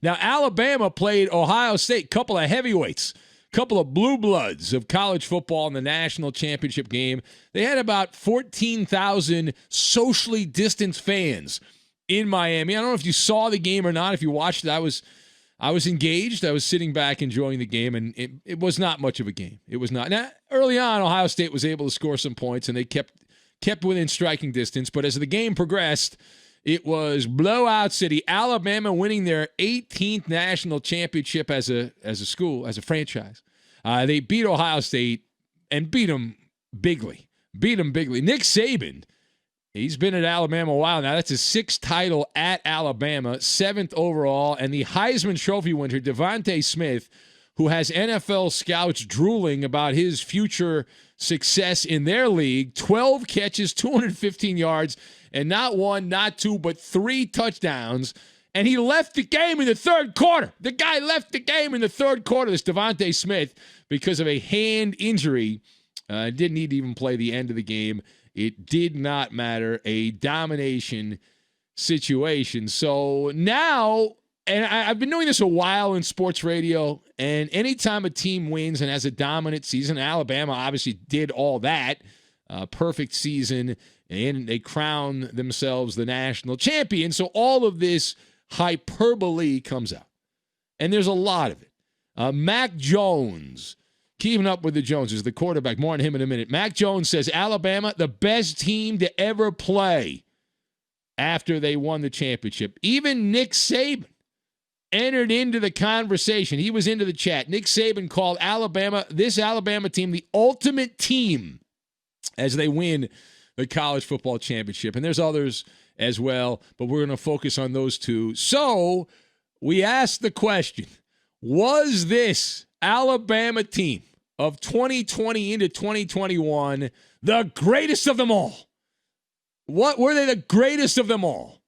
Now, Alabama played Ohio State, couple of heavyweights, couple of blue bloods of college football in the national championship game. They had about 14,000 socially distanced fans in Miami. I don't know if you saw the game or not. If you watched it, I was engaged. I was sitting back enjoying the game, and it was not much of a game. It was not. Now, early on, Ohio State was able to score some points, and they kept within striking distance. But as the game progressed, it was blowout city. Alabama winning their 18th national championship as a school, as a franchise. They beat Ohio State and beat them bigly. Nick Saban, he's been at Alabama a while now. That's his 6th title at Alabama, 7th overall. And the Heisman Trophy winner, Devontae Smith, who has NFL scouts drooling about his future success in their league, 12 catches, 215 yards, and not 1, not 2, but 3 touchdowns. And he left the game in the third quarter. The guy left the game in the third quarter, this Devontae Smith, because of a hand injury. Didn't need to even play the end of the game. It did not matter. A domination situation. So now, and I've been doing this a while in sports radio, and anytime a team wins and has a dominant season, Alabama obviously did all that, perfect season, and they crown themselves the national champion. So all of this hyperbole comes out, and there's a lot of it. Mac Jones, keeping up with the Joneses, the quarterback, more on him in a minute. Mac Jones says Alabama, the best team to ever play after they won the championship. Even Nick Saban entered into the conversation. He was into the chat. Nick Saban called this Alabama team, the ultimate team as they win the college football championship. And there's others as well, but we're going to focus on those two. So we asked the question, was this Alabama team of 2020 into 2021 the greatest of them all? What were they the greatest of them all?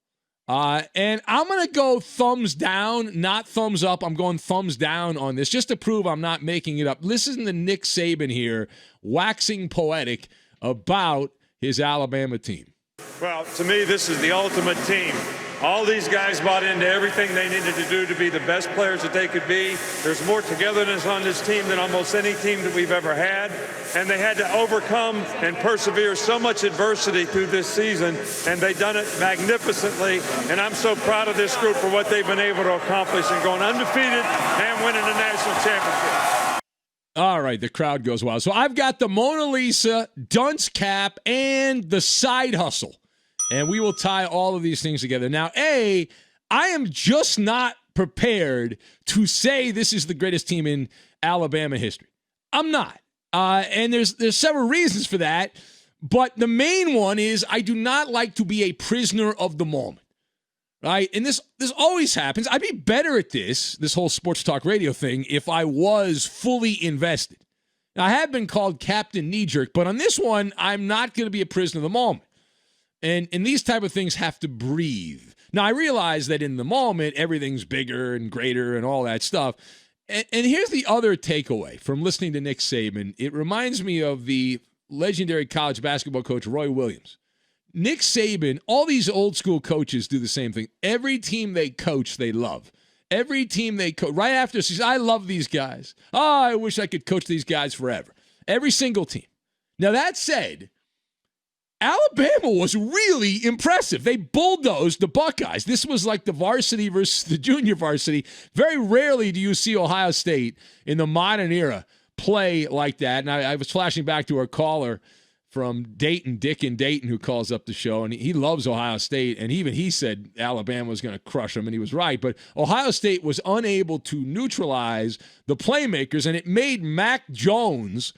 And I'm going to go thumbs down, not thumbs up. I'm going thumbs down on this just to prove I'm not making it up. Listen to Nick Saban here, waxing poetic about his Alabama team. Well, to me, this is the ultimate team. All these guys bought into everything they needed to do to be the best players that they could be. There's more togetherness on this team than almost any team that we've ever had. And they had to overcome and persevere so much adversity through this season, and they've done it magnificently. And I'm so proud of this group for what they've been able to accomplish and going undefeated and winning the national championship. All right, the crowd goes wild. So I've got the Mona Lisa, dunce cap, and the side hustle. And we will tie all of these things together. Now, I am just not prepared to say this is the greatest team in Alabama history. I'm not. And there's several reasons for that. But the main one is I do not like to be a prisoner of the moment. Right? And this always happens. I'd be better at this whole sports talk radio thing, if I was fully invested. Now, I have been called Captain Knee-Jerk, but on this one, I'm not going to be a prisoner of the moment. And these type of things have to breathe. Now, I realize that in the moment, everything's bigger and greater and all that stuff. And here's the other takeaway from listening to Nick Saban. It reminds me of the legendary college basketball coach, Roy Williams. Nick Saban, all these old school coaches do the same thing. Every team they coach, they love. Every team they coach, right after season, I love these guys. Oh, I wish I could coach these guys forever. Every single team. Now, that said, Alabama was really impressive. They bulldozed the Buckeyes. This was like the varsity versus the junior varsity. Very rarely do you see Ohio State in the modern era play like that. And I was flashing back to our caller from Dayton, Dick in Dayton, who calls up the show, and he loves Ohio State, and even he said Alabama was going to crush them, and he was right. But Ohio State was unable to neutralize the playmakers, and it made Mac Jones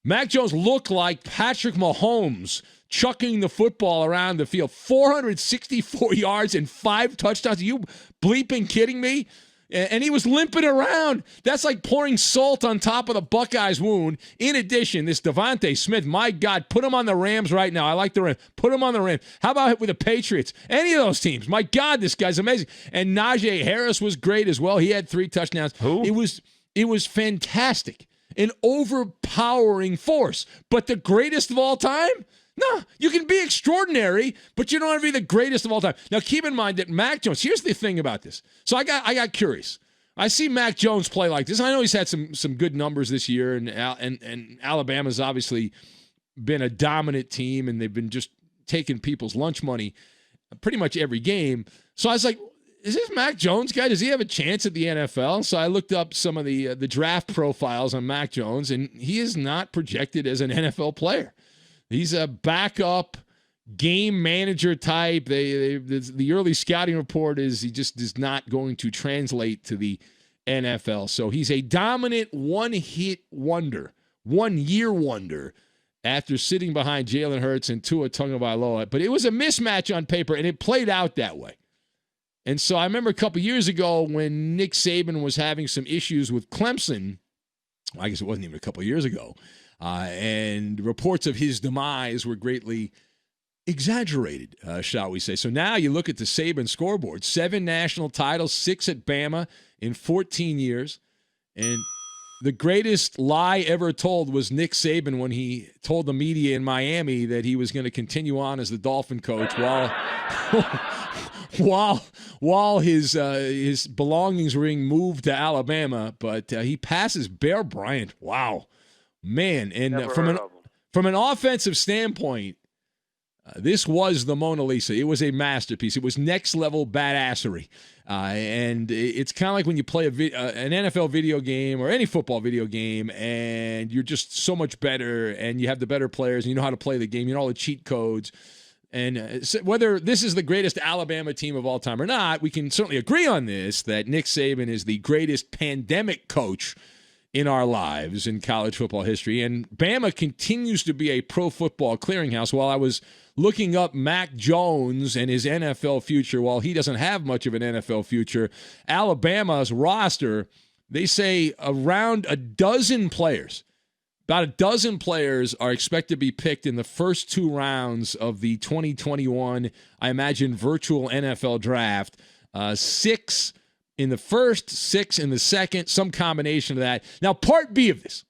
look like Patrick Mahomes chucking the football around the field. 464 yards and 5 touchdowns. Are you bleeping kidding me? And he was limping around. That's like pouring salt on top of the Buckeyes' wound. In addition, this Devontae Smith, my God, put him on the Rams right now. I like the Rams. Put him on the Rams. How about with the Patriots? Any of those teams. My God, this guy's amazing. And Najee Harris was great as well. He had 3 touchdowns. Who? It was fantastic. An overpowering force. But the greatest of all time? No, you can be extraordinary, but you don't have to be the greatest of all time. Now, keep in mind that Mac Jones, here's the thing about this. So I got curious. I see Mac Jones play like this. I know he's had some good numbers this year, and Alabama's obviously been a dominant team, and they've been just taking people's lunch money pretty much every game. So I was like, is this Mac Jones guy? Does he have a chance at the NFL? So I looked up some of the draft profiles on Mac Jones, and he is not projected as an NFL player. He's a backup game manager type. The early scouting report is he just is not going to translate to the NFL. So he's a dominant one-hit wonder, one-year wonder after sitting behind Jalen Hurts and Tua Tagovailoa. But it was a mismatch on paper, and it played out that way. And so I remember a couple years ago when Nick Saban was having some issues with Clemson. I guess it wasn't even a couple years ago. And reports of his demise were greatly exaggerated, shall we say. So now you look at the Saban scoreboard. 7 national titles, 6 at Bama in 14 years. And the greatest lie ever told was Nick Saban when he told the media in Miami that he was going to continue on as the Dolphin coach while his belongings were being moved to Alabama. But he passes Bear Bryant. Wow. Man, and from an offensive standpoint, this was the Mona Lisa. It was a masterpiece. It was next-level badassery. And it's kind of like when you play an NFL video game or any football video game, and you're just so much better, and you have the better players, and you know how to play the game, you know all the cheat codes. And whether this is the greatest Alabama team of all time or not, we can certainly agree on this, that Nick Saban is the greatest pandemic coach in our lives in college football history. And Bama continues to be a pro football clearinghouse. While I was looking up Mac Jones and his NFL future, while he doesn't have much of an NFL future, Alabama's roster, they say around a dozen players, about a dozen players are expected to be picked in the first 2 rounds of the 2021, I imagine, virtual NFL draft. 6 in the first, 6 in the second, some combination of that. Now, part B of this,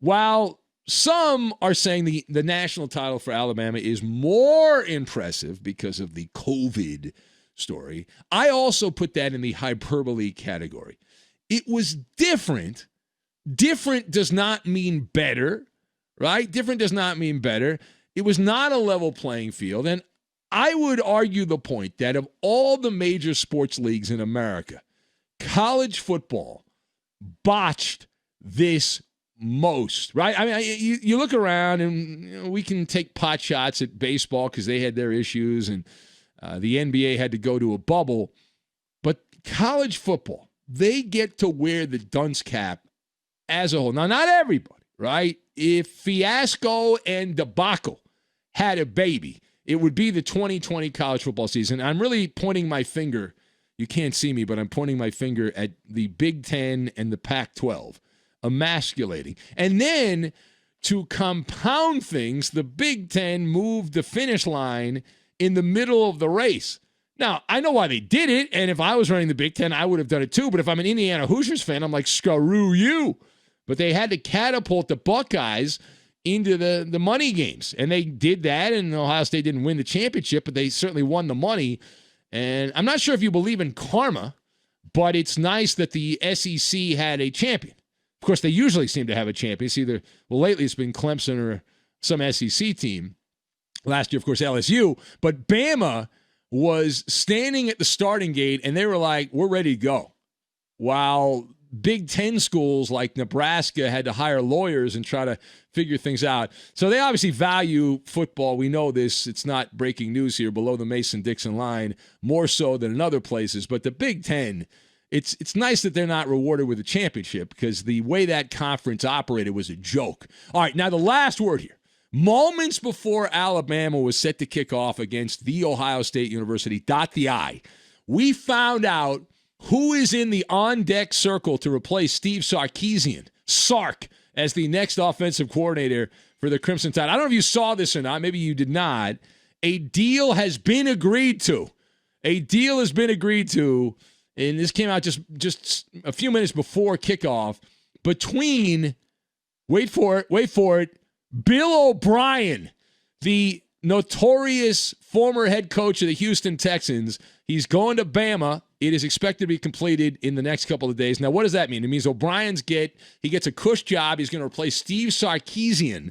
while some are saying the national title for Alabama is more impressive because of the COVID story, I also put that in the hyperbole category. It was different. Different does not mean better, right? Different does not mean better. It was not a level playing field. And I would argue the point that of all the major sports leagues in America, college football botched this most, right? I mean, you look around, and we can take pot shots at baseball because they had their issues, and the NBA had to go to a bubble. But college football, they get to wear the dunce cap as a whole. Now, not everybody, right? If fiasco and debacle had a baby, it would be the 2020 college football season. I'm really pointing my finger. You can't see me, but I'm pointing my finger at the Big Ten and the Pac-12, emasculating. And then to compound things, the Big Ten moved the finish line in the middle of the race. Now, I know why they did it, and if I was running the Big Ten, I would have done it too. But if I'm an Indiana Hoosiers fan, I'm like, screw you. But they had to catapult the Buckeyes into the money games. And they did that, and Ohio State didn't win the championship, but they certainly won the money. And I'm not sure if you believe in karma, but it's nice that the SEC had a champion. Of course, they usually seem to have a champion. It's either, well, lately it's been Clemson or some SEC team. Last year, of course, LSU. But Bama was standing at the starting gate, and they were like, we're ready to go. While Big Ten schools like Nebraska had to hire lawyers and try to figure things out. So they obviously value football. We know this. It's not breaking news here below the Mason-Dixon line, more so than in other places. But the Big Ten, it's nice that they're not rewarded with a championship because the way that conference operated was a joke. All right, now the last word here. Moments before Alabama was set to kick off against The Ohio State University, dot the I, we found out who is in the on-deck circle to replace Steve Sarkisian, Sark, as the next offensive coordinator for the Crimson Tide. I don't know if you saw this or not. Maybe you did not. A deal has been agreed to. A deal has been agreed to, and this came out just a few minutes before kickoff, between, wait for it, Bill O'Brien, The notorious former head coach of the Houston Texans, he's going to Bama. It is expected to be completed in the next couple of days. Now, what does that mean? It means he gets a cush job. He's going to replace Steve Sarkisian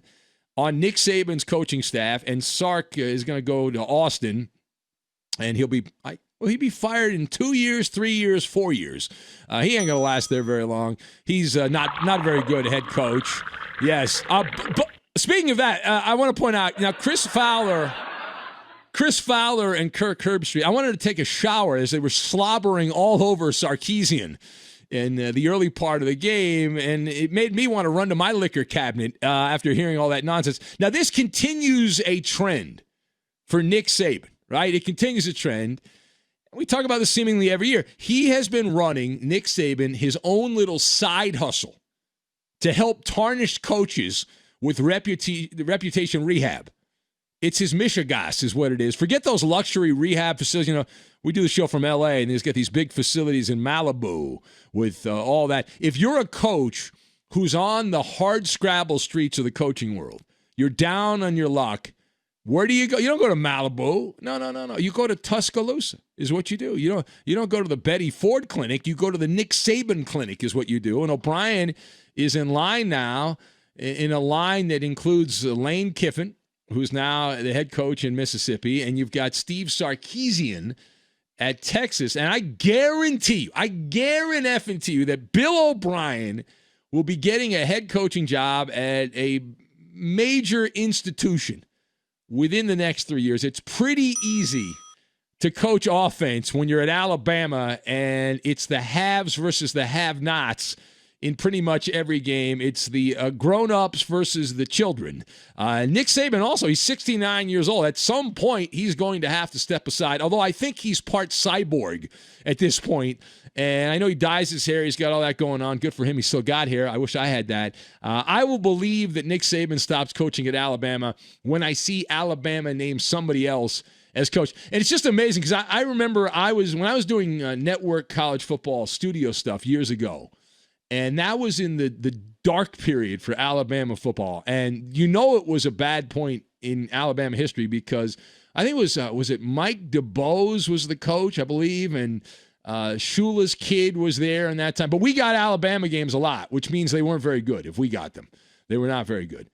on Nick Saban's coaching staff, and Sark is going to go to Austin, and he'll be fired in 2 years, 3 years, 4 years. He ain't going to last there very long. He's not a very good head coach. Yes. But speaking of that, I want to point out, now, Chris Fowler and Kirk Herbstreit, I wanted to take a shower as they were slobbering all over Sarkisian in the early part of the game, and it made me want to run to my liquor cabinet after hearing all that nonsense. Now, this continues a trend for Nick Saban, right? It continues a trend. We talk about this seemingly every year. He has been running, Nick Saban, his own little side hustle to help tarnished coaches with reputation rehab. It's his Michigas is what it is. Forget those luxury rehab facilities. You know, we do the show from L.A., and he's got these big facilities in Malibu with all that. If you're a coach who's on the hard scrabble streets of the coaching world, you're down on your luck, where do you go? You don't go to Malibu. No. You go to Tuscaloosa is what you do. You don't go to the Betty Ford Clinic. You go to the Nick Saban Clinic is what you do. And O'Brien is in line now, in a line that includes Lane Kiffin, who's now the head coach in Mississippi, and you've got Steve Sarkisian at Texas. And I guarantee you that Bill O'Brien will be getting a head coaching job at a major institution within the next 3 years. It's pretty easy to coach offense when you're at Alabama, and it's the haves versus the have-nots in pretty much every game. It's the grown-ups versus the children. Nick Saban also, he's 69 years old. At some point, he's going to have to step aside, although I think he's part cyborg at this point. And I know he dyes his hair. He's got all that going on. Good for him. He still got hair. I wish I had that. I will believe that Nick Saban stops coaching at Alabama when I see Alabama name somebody else as coach. And it's just amazing because I remember when I was doing network college football studio stuff years ago, and that was in the dark period for Alabama football. And it was a bad point in Alabama history because I think it was it Mike DeBose was the coach, I believe, and Shula's kid was there in that time. But we got Alabama games a lot, which means they weren't very good if we got them. They were not very good.